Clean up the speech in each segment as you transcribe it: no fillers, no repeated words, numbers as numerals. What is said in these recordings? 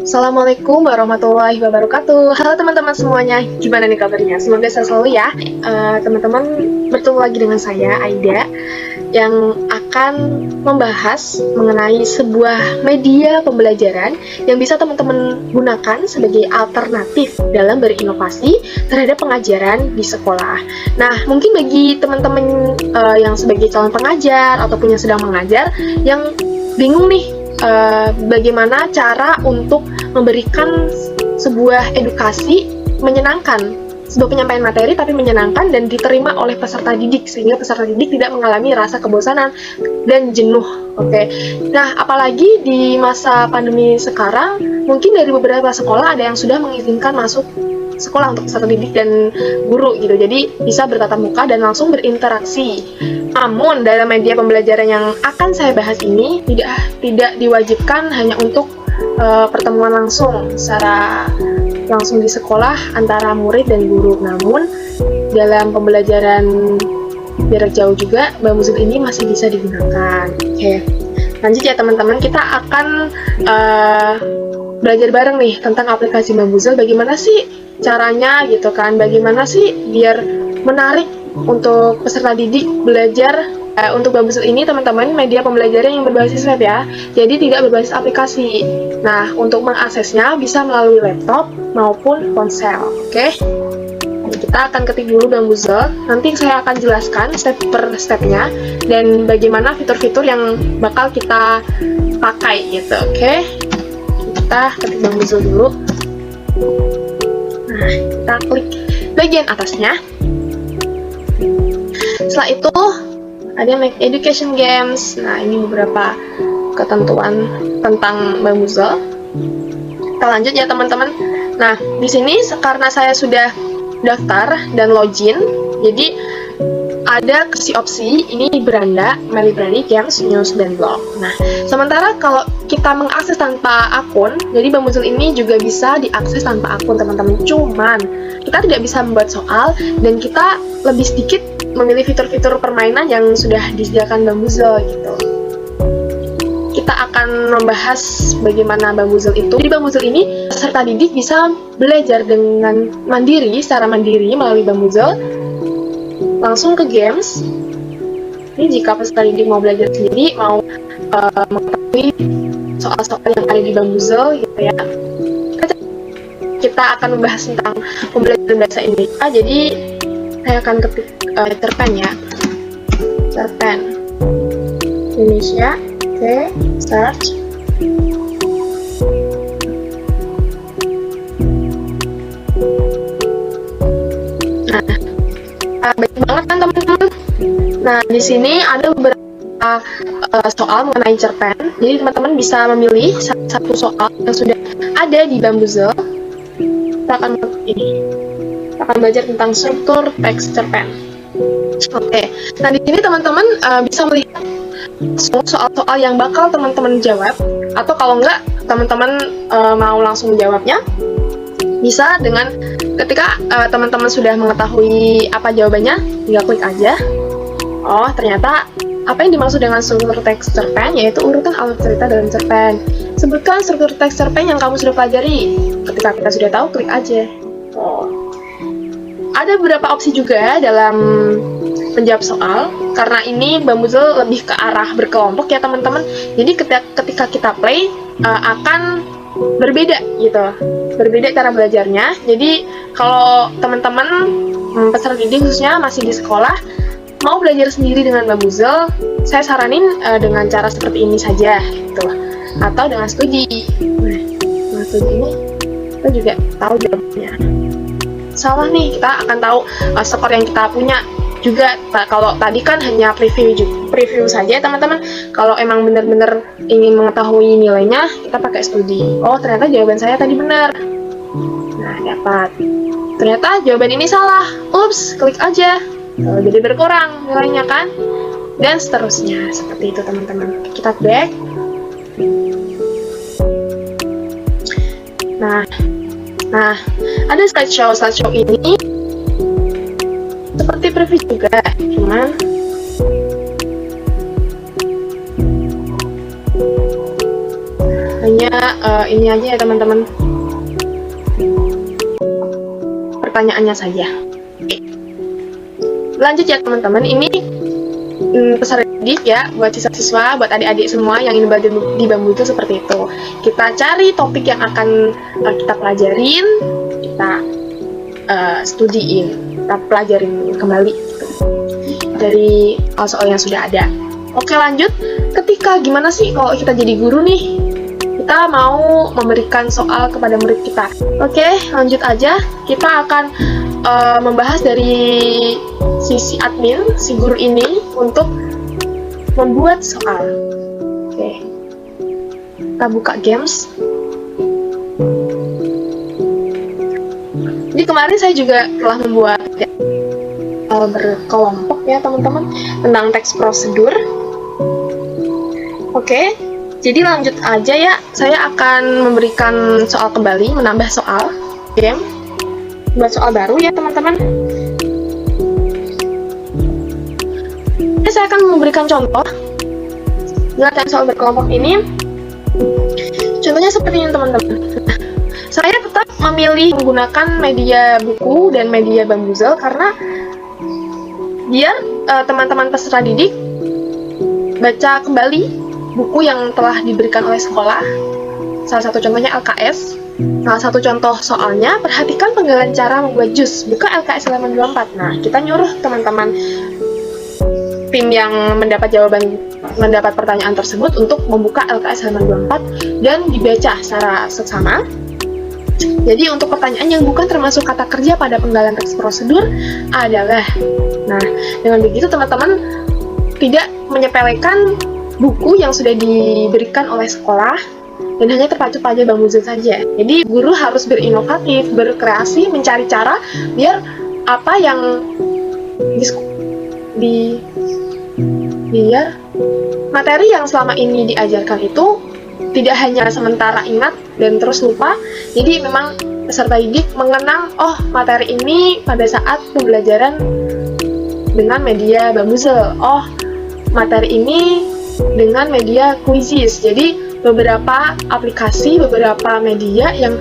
Assalamualaikum warahmatullahi wabarakatuh. Halo teman-teman semuanya, gimana nih kabarnya? Semoga sehat selalu ya. Teman-teman, bertemu lagi dengan saya, Aida, yang akan membahas mengenai sebuah media pembelajaran yang bisa teman-teman gunakan sebagai alternatif dalam berinovasi terhadap pengajaran di sekolah. Nah, mungkin bagi teman-teman yang sebagai calon pengajar ataupun yang sedang mengajar, yang bingung nih, bagaimana cara untuk memberikan sebuah edukasi menyenangkan, sebuah penyampaian materi tapi menyenangkan dan diterima oleh peserta didik sehingga peserta didik tidak mengalami rasa kebosanan dan jenuh. Oke. Nah, apalagi di masa pandemi sekarang, mungkin dari beberapa sekolah ada yang sudah mengizinkan masuk sekolah untuk peserta didik dan guru gitu, jadi bisa bertatap muka dan langsung berinteraksi. Namun dalam media pembelajaran yang akan saya bahas ini tidak diwajibkan hanya untuk pertemuan langsung secara langsung di sekolah antara murid dan guru. Namun dalam pembelajaran jarak jauh juga Bambuzel ini masih bisa digunakan. Oke, lanjut ya teman-teman, kita akan belajar bareng nih tentang aplikasi Bambuzel. Bagaimana sih caranya gitu kan, bagaimana sih biar menarik untuk peserta didik belajar. Untuk Bambuzel ini teman-teman media pembelajaran yang berbasis web ya, jadi tidak berbasis aplikasi. Nah, untuk mengaksesnya bisa melalui laptop maupun ponsel. Oke, kita akan ketik dulu Bambuzel, nanti saya akan jelaskan step per stepnya dan bagaimana fitur-fitur yang bakal kita pakai gitu. Oke, kita ketik Bambuzel dulu. Nah, kita klik bagian atasnya. Setelah itu ada Make Education Games. Nah, ini beberapa ketentuan tentang Bambuzel. Kita lanjut ya teman-teman. Nah, di sini karena saya sudah daftar dan login, jadi ada opsi ini beranda, My Library, Games, News, dan Blog. Nah, sementara kalau kita mengakses tanpa akun, jadi Bambuzel ini juga bisa diakses tanpa akun teman-teman. Cuman kita tidak bisa membuat soal dan kita lebih sedikit memilih fitur-fitur permainan yang sudah disediakan Bambuzel gitu. Kita akan membahas bagaimana Bambuzel itu. Di Bambuzel ini peserta didik bisa belajar dengan mandiri, secara mandiri melalui Bambuzel. Langsung ke games. Ini jika peserta didik mau belajar sendiri, mau mengetahui soal-soal yang ada di Bambuzel gitu ya. Kita akan membahas tentang pembelajaran bahasa Indonesia. Jadi saya akan ketik cerpen ya, cerpen Indonesia. Oke, search. Nah, banyak banget kan teman-teman. Nah, di sini ada beberapa soal mengenai cerpen. Jadi teman-teman bisa memilih satu soal yang sudah ada di Bambuzel. Kita akan ini. Kita akan belajar tentang struktur teks cerpen. Oke. Nah, di sini teman-teman bisa melihat soal-soal yang bakal teman-teman jawab, atau kalau enggak teman-teman mau langsung menjawabnya, bisa dengan ketika teman-teman sudah mengetahui apa jawabannya, tinggal klik aja. Oh, ternyata apa yang dimaksud dengan struktur teks cerpen yaitu urutan alur cerita dalam cerpen. Sebutkan struktur teks cerpen yang kamu sudah pelajari. Ketika kita sudah tahu, klik aja. Oh. Ada beberapa opsi juga dalam menjawab soal, karena ini Bambuzel lebih ke arah berkelompok ya teman-teman. Jadi ketika kita play akan berbeda gitu, berbeda cara belajarnya. Jadi kalau teman-teman peserta didik khususnya masih di sekolah mau belajar sendiri dengan Bambuzel, saya saranin dengan cara seperti ini saja gitu, atau dengan studi. Nah, dengan studi ini kita juga tahu jawabannya. Salah nih, kita akan tahu skor yang kita punya juga. Kalau tadi kan hanya preview saja teman-teman. Kalau emang benar-benar ingin mengetahui nilainya, kita pakai studi. Oh, ternyata jawaban saya tadi benar. Nah, dapat. Ternyata jawaban ini salah. Ups, klik aja. Jadi berkurang nilainya kan? Dan seterusnya. Seperti itu teman-teman. Kita back. Nah, ada slideshow ini seperti preview juga, cuman Hanya ini aja ya teman-teman, pertanyaannya saja. Lanjut ya teman-teman, ini pesan didik ya buat siswa-siswa, buat adik-adik semua yang ingin belajar di Bambuzel seperti itu. Kita cari topik yang akan kita pelajarin, kita studiin, kita pelajarin kembali dari soal yang sudah ada. Oke, lanjut. Ketika gimana sih kalau kita jadi guru nih, kita mau memberikan soal kepada murid kita. Oke, lanjut aja. Kita akan membahas dari sisi admin, si guru ini, untuk membuat soal. Oke, kita buka games. Jadi kemarin saya juga telah membuat berkelompok ya teman-teman tentang teks prosedur. Oke, jadi lanjut aja ya. Saya akan memberikan soal kembali, menambah soal game, buat soal baru ya teman-teman. Saya akan memberikan contoh dengan soal berkelompok ini. Contohnya seperti ini teman-teman. Saya tetap memilih menggunakan media buku dan media Bambuzel karena biar teman-teman peserta didik baca kembali buku yang telah diberikan oleh sekolah. Salah satu contohnya LKS. Salah satu contoh soalnya, perhatikan penggalan cara membuat jus. Buka LKS halaman 24. Nah, kita nyuruh teman-teman tim yang mendapat pertanyaan tersebut untuk membuka LKS halaman 24 dan dibaca secara seksama. Jadi untuk pertanyaan yang bukan termasuk kata kerja pada penggalan teks prosedur adalah, nah dengan begitu teman-teman tidak menyepelekan buku yang sudah diberikan oleh sekolah dan hanya terpacu pada Bambuzel saja. Jadi guru harus berinovatif, berkreasi, mencari cara biar apa yang biar materi yang selama ini diajarkan itu tidak hanya sementara ingat dan terus lupa. Jadi memang peserta didik mengenang, oh materi ini pada saat pembelajaran dengan media Bambuzel, oh materi ini dengan media Quizizz. Jadi beberapa aplikasi, beberapa media yang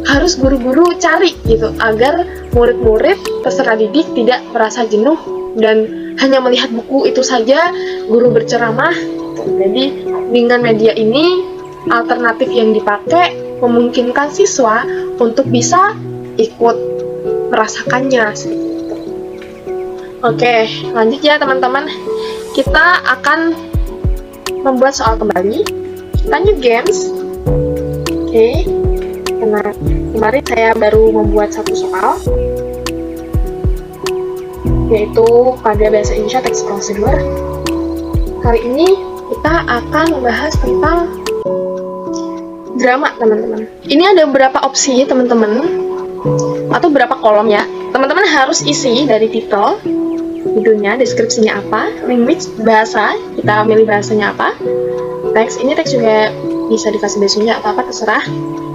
harus guru-guru cari gitu agar murid-murid peserta didik tidak merasa jenuh dan hanya melihat buku itu saja guru berceramah. Jadi dengan media ini alternatif yang dipakai memungkinkan siswa untuk bisa ikut merasakannya. Oke, lanjut ya teman-teman. Kita akan membuat soal kembali. Kita new games. Oke, karena kemarin saya baru membuat satu soal, yaitu pada bahasa Indonesia teks prosedur. Kali ini kita akan membahas tentang drama, teman-teman. Ini ada beberapa opsi, teman-teman, atau beberapa kolom ya. Teman-teman harus isi dari titel, judulnya, deskripsinya apa, language, bahasa, kita milih bahasanya apa, teks, ini teks juga bisa dikasih bahasanya atau apa, terserah.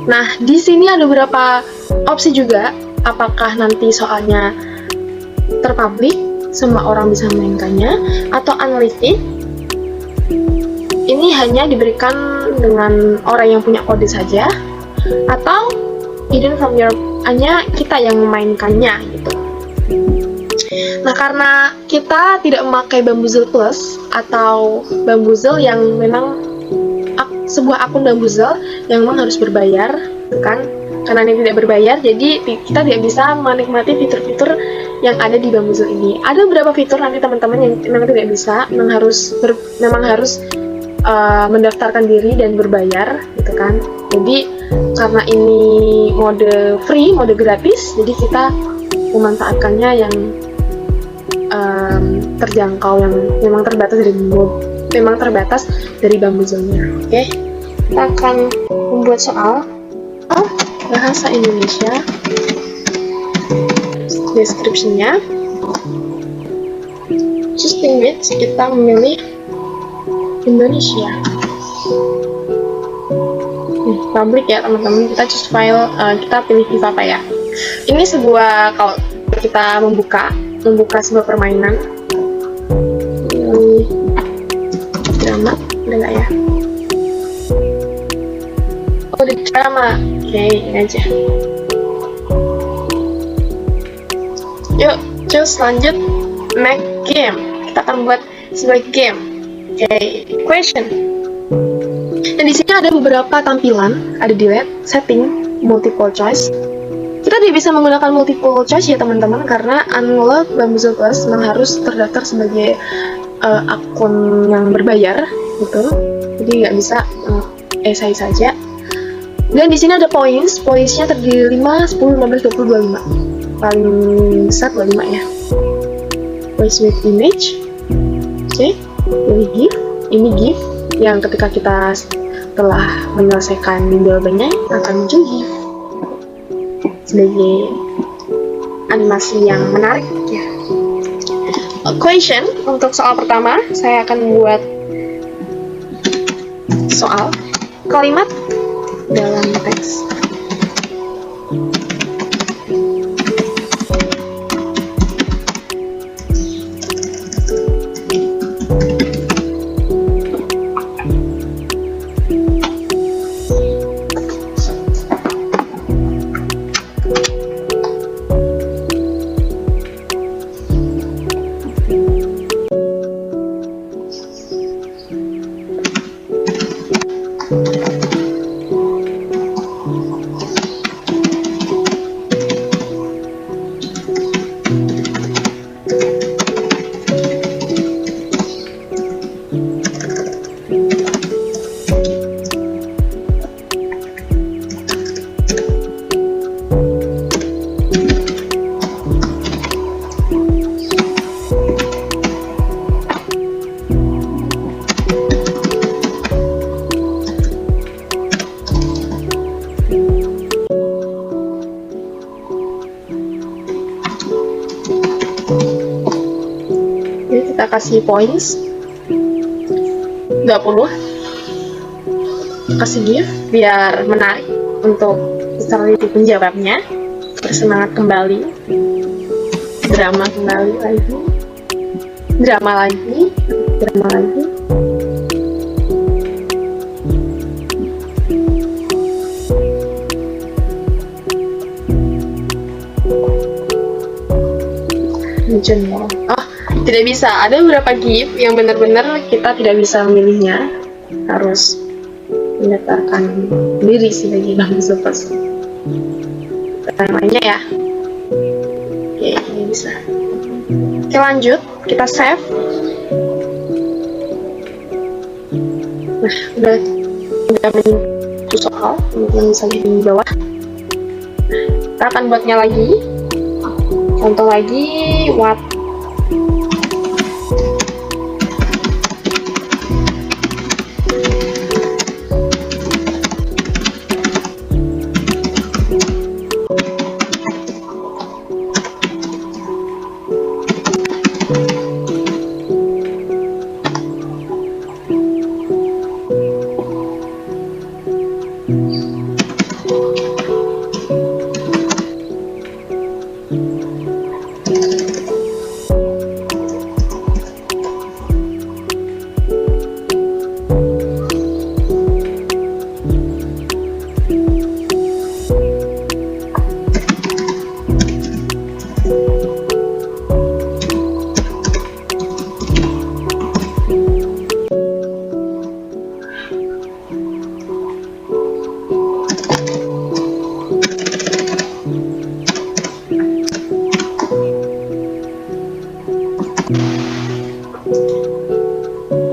Nah, di sini ada beberapa opsi juga, apakah nanti soalnya terpublik, semua orang bisa memainkannya, atau unlisted. Ini hanya diberikan dengan orang yang punya kode saja, atau hidden from your, hanya kita yang memainkannya gitu. Nah, karena kita tidak memakai Bambuzel Plus atau Bambuzel yang memang sebuah akun Bambuzel yang memang harus berbayar, kan? Karena ini tidak berbayar, jadi kita tidak bisa menikmati fitur-fitur yang ada di Bambuzel ini. Ada beberapa fitur nanti teman-teman yang memang tidak bisa, memang harus mendaftarkan diri dan berbayar, gitu kan? Jadi karena ini mode free, mode gratis, jadi kita memanfaatkannya yang terjangkau, yang memang terbatas dari Bambuzelnya. Oke, kita akan membuat soal bahasa Indonesia. Deskripsinya, choose language, kita memilih Indonesia. Public ya teman-teman, kita choose file, kita pilih Viva apa ya. Ini sebuah, kalau kita membuka sebuah permainan, drama, ada nggak ya? the drama. Oke, ini aja. Yuk, terus lanjut make game. Kita akan buat sebuah game. Oke, question. Dan di sini ada beberapa tampilan, ada delete, setting, multiple choice. Kita tidak bisa menggunakan multiple choice ya teman-teman, karena Unlock Bamboozle Plus memang harus terdaftar sebagai akun yang berbayar, gitu. Jadi nggak bisa esai saja. Dan di sini ada points, pointsnya terdiri 5, 10, 15, 20, 25. Paling besar 25 ya. Points with image. Oke, ini GIF yang ketika kita telah menyelesaikan jawabannya akan muncul GIF sebagai animasi yang menarik ya. Question untuk soal pertama, saya akan membuat soal kalimat dalam teks. Kita kasih points 20, kasih gift biar menarik untuk secara penjawabnya, bersemangat kembali, drama lagi. Tidak bisa, ada beberapa gift yang benar-benar kita tidak bisa memilihnya, harus mendaftarkan diri sebagai Bamboozle Plus. Namanya ya. Oke, ini bisa. Oke, lanjut, kita save. Nah, udah menyentuh soal, mungkin bisa di bawah. Kita akan buatnya lagi. Contoh lagi, what.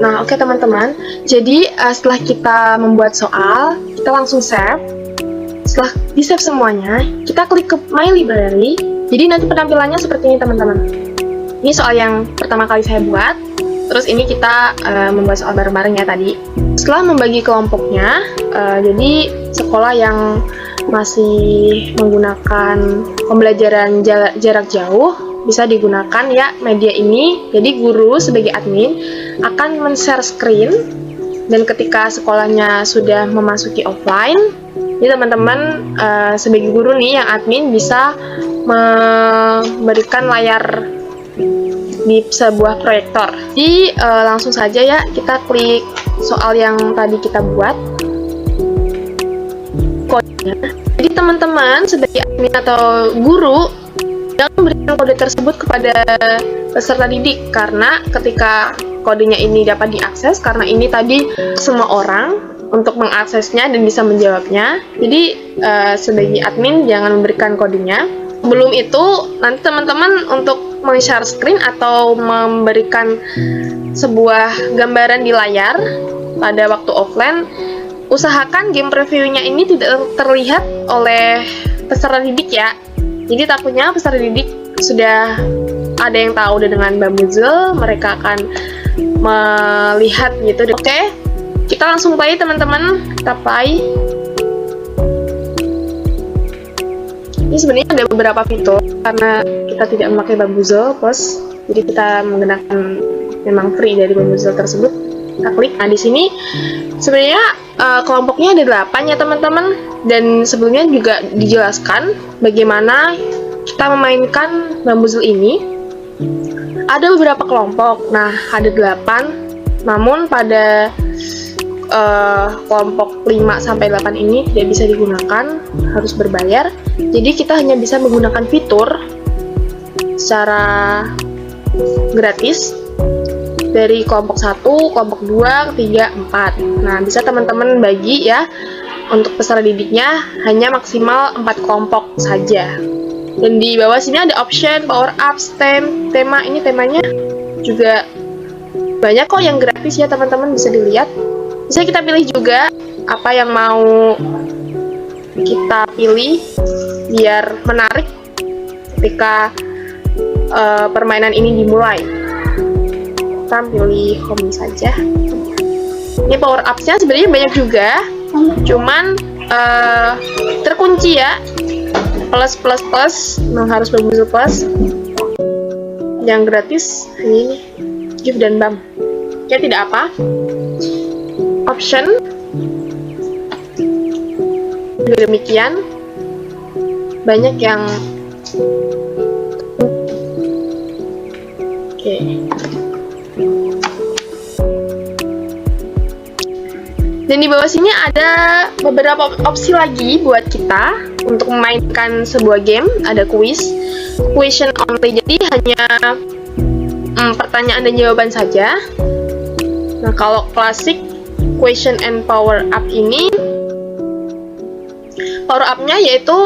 Nah, oke teman-teman, jadi setelah kita membuat soal, kita langsung save. Setelah di-save semuanya, kita klik ke My Library. Jadi nanti penampilannya seperti ini teman-teman. Ini soal yang pertama kali saya buat. Terus ini kita membuat soal bareng-bareng ya tadi. Setelah membagi kelompoknya, jadi sekolah yang masih menggunakan pembelajaran jarak jauh bisa digunakan ya media ini. Jadi guru sebagai admin akan men-share screen, dan ketika sekolahnya sudah memasuki offline, jadi teman-teman sebagai guru nih yang admin bisa memberikan layar di sebuah proyektor. Jadi langsung saja ya kita klik soal yang tadi kita buat. kodenya. Jadi teman-teman sebagai admin atau guru jangan memberikan kode tersebut kepada peserta didik, karena ketika kodenya ini dapat diakses, karena ini tadi semua orang untuk mengaksesnya dan bisa menjawabnya. Jadi sebagai admin jangan memberikan kodenya. Sebelum itu nanti teman-teman untuk men-share screen atau memberikan sebuah gambaran di layar pada waktu offline, usahakan game previewnya ini tidak terlihat oleh peserta didik ya. Jadi takutnya peserta didik sudah ada yang tahu dengan Bamboozle, mereka akan melihat gitu. Oke, kita langsung play teman-teman, kita play. Ini sebenarnya ada beberapa fitur karena kita tidak memakai Bamboozle Plus, jadi kita menggunakan memang free dari Bamboozle tersebut. Kita klik. Nah, di sini sebenarnya kelompoknya ada 8 ya teman-teman, dan sebelumnya juga dijelaskan bagaimana kita memainkan Bamboozle ini. Ada beberapa kelompok, nah ada 8, namun pada kelompok 5-8 ini tidak bisa digunakan, harus berbayar. Jadi kita hanya bisa menggunakan fitur secara gratis dari kelompok 1, kelompok 2, 3, 4. Nah, bisa teman-teman bagi ya, untuk peserta didiknya hanya maksimal 4 kelompok saja. Dan di bawah sini ada option, power up, tema. Ini temanya juga banyak kok yang gratis ya teman-teman, bisa dilihat. Bisa kita pilih juga apa yang mau kita pilih biar menarik ketika permainan ini dimulai. Kita pilih home saja. Ini power up-nya sebenarnya banyak juga, cuman terkunci ya. Plus memang harus Bamboozle Plus. Yang gratis hanya ini, Gift dan Bam. Oke, tidak apa. Option juga demikian, banyak yang oke. Dan di bawah sini ada beberapa opsi lagi buat kita untuk memainkan sebuah game. Ada question only, jadi hanya pertanyaan dan jawaban saja. Nah, kalau klasik question and power up ini, power up-nya yaitu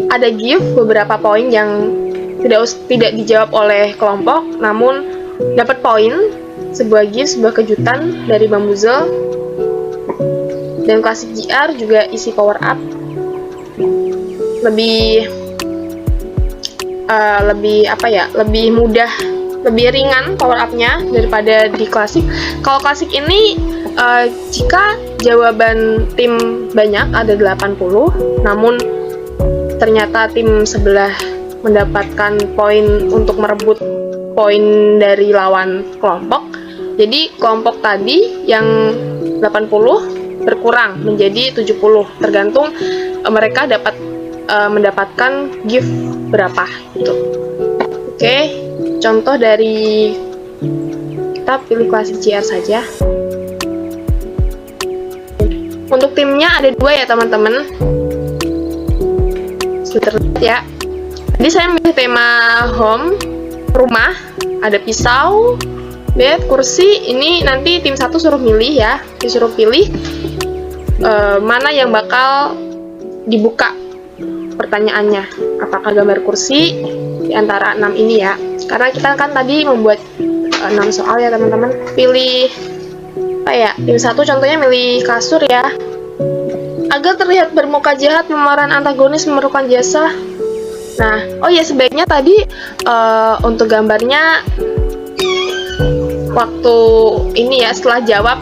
ada gift beberapa poin yang tidak dijawab oleh kelompok, namun dapat poin, sebuah gift, sebuah kejutan dari Bamboozle. Dan klasik GR juga isi power up lebih lebih mudah, lebih ringan power up-nya daripada di klasik. Kalau klasik ini jika jawaban tim banyak ada 80, namun ternyata tim sebelah mendapatkan poin untuk merebut poin dari lawan kelompok, jadi kelompok tadi yang 80 berkurang menjadi 70, tergantung mereka dapat mendapatkan gift berapa gitu. Oke, contoh dari kita pilih klasik CR saja. Untuk timnya ada 2 ya teman-teman. Sebentar ya. Jadi saya memilih tema home, rumah, ada pisau, bed, kursi. Ini nanti tim 1 suruh milih ya, disuruh pilih mana yang bakal dibuka pertanyaannya, apakah gambar kursi di antara 6 ini ya, karena kita kan tadi membuat 6 soal ya teman-teman. Pilih apa ya, tim 1 contohnya milih kasur ya. Agar terlihat bermuka jahat, pemeran antagonis memerlukan jasa. Nah, oh ya, sebaiknya tadi untuk gambarnya waktu ini ya, setelah jawab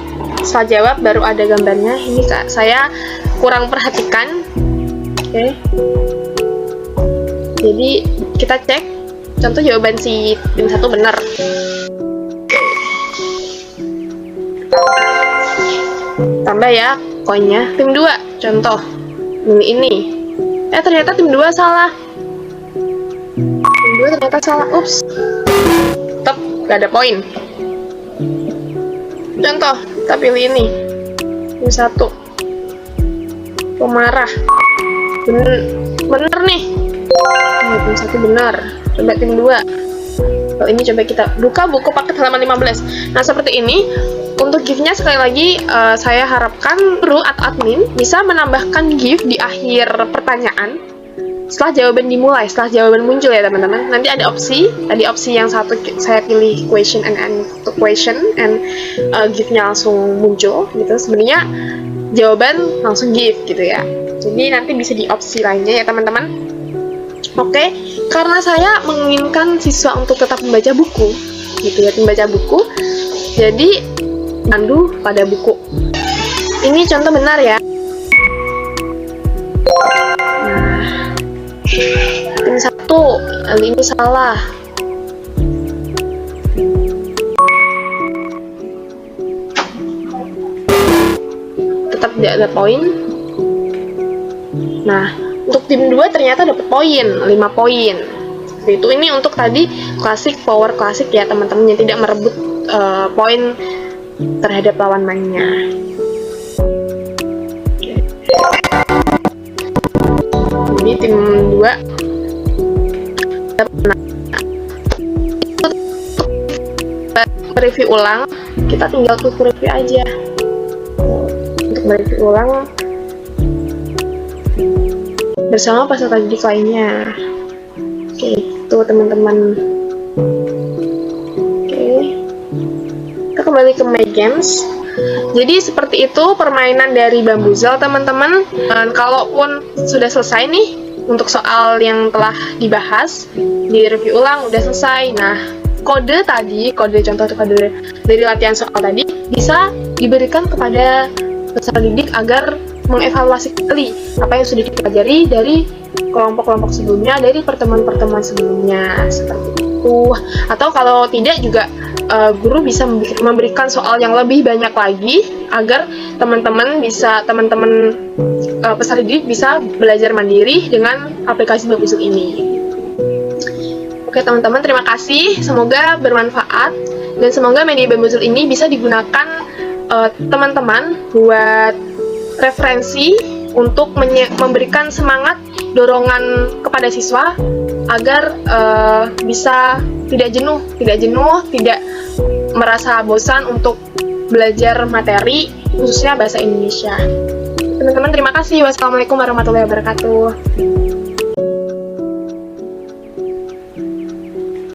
baru ada gambarnya. Ini saya kurang perhatikan. Oke. Jadi kita cek contoh jawaban si tim 1 benar. Tambah ya koinnya. Tim 2 contoh milih ini. Ternyata tim 2 salah. Tim 2 ternyata salah. Ups. Tetap gak ada poin. Contoh, kita pilih ini. Tim 1. pemarah. Bener nih. Tim 1 benar. Coba tim 2. Kalau ini coba kita buka buku paket halaman 15. Nah, seperti ini. Untuk gift-nya sekali lagi saya harapkan guru atau admin bisa menambahkan gift di akhir pertanyaan setelah jawaban dimulai, setelah jawaban muncul ya teman-teman. Nanti ada opsi, tadi opsi yang satu saya pilih question and gift-nya langsung muncul gitu. Sebenarnya jawaban langsung gift gitu ya. Jadi nanti bisa di opsi lainnya ya teman-teman. Oke, karena saya menginginkan siswa untuk tetap membaca buku gitu ya, membaca buku. Jadi pandu pada buku. Ini contoh benar ya. Nah, tim 1, ini salah. Tetap tidak ada poin. Nah, untuk tim 2 ternyata dapat poin, 5 poin. Itu ini untuk tadi klasik, power klasik ya teman-teman, yang tidak merebut poin terhadap lawan mainnya. Jadi tim 2 mereview ulang, kita tinggal klik review aja. Untuk mereview ulang bersama peserta didik lainnya. Oke, itu teman-teman. Kembali ke My Games. Jadi seperti itu permainan dari Bamboozle teman-teman. Dan kalaupun sudah selesai nih untuk soal yang telah dibahas di review ulang udah selesai. Nah, kode dari latihan soal tadi bisa diberikan kepada peserta didik agar mengevaluasi kembali apa yang sudah dipelajari dari kelompok-kelompok sebelumnya, dari pertemuan-pertemuan sebelumnya seperti itu. Atau kalau tidak juga guru bisa memberikan soal yang lebih banyak lagi agar teman-teman peserta didik bisa belajar mandiri dengan aplikasi Bamboozle ini. Oke teman-teman, terima kasih, semoga bermanfaat dan semoga media Bamboozle ini bisa digunakan teman-teman buat referensi untuk memberikan semangat, dorongan kepada siswa agar bisa tidak jenuh, tidak merasa bosan untuk belajar materi, khususnya bahasa Indonesia. Teman-teman, terima kasih. Wassalamualaikum warahmatullahi wabarakatuh.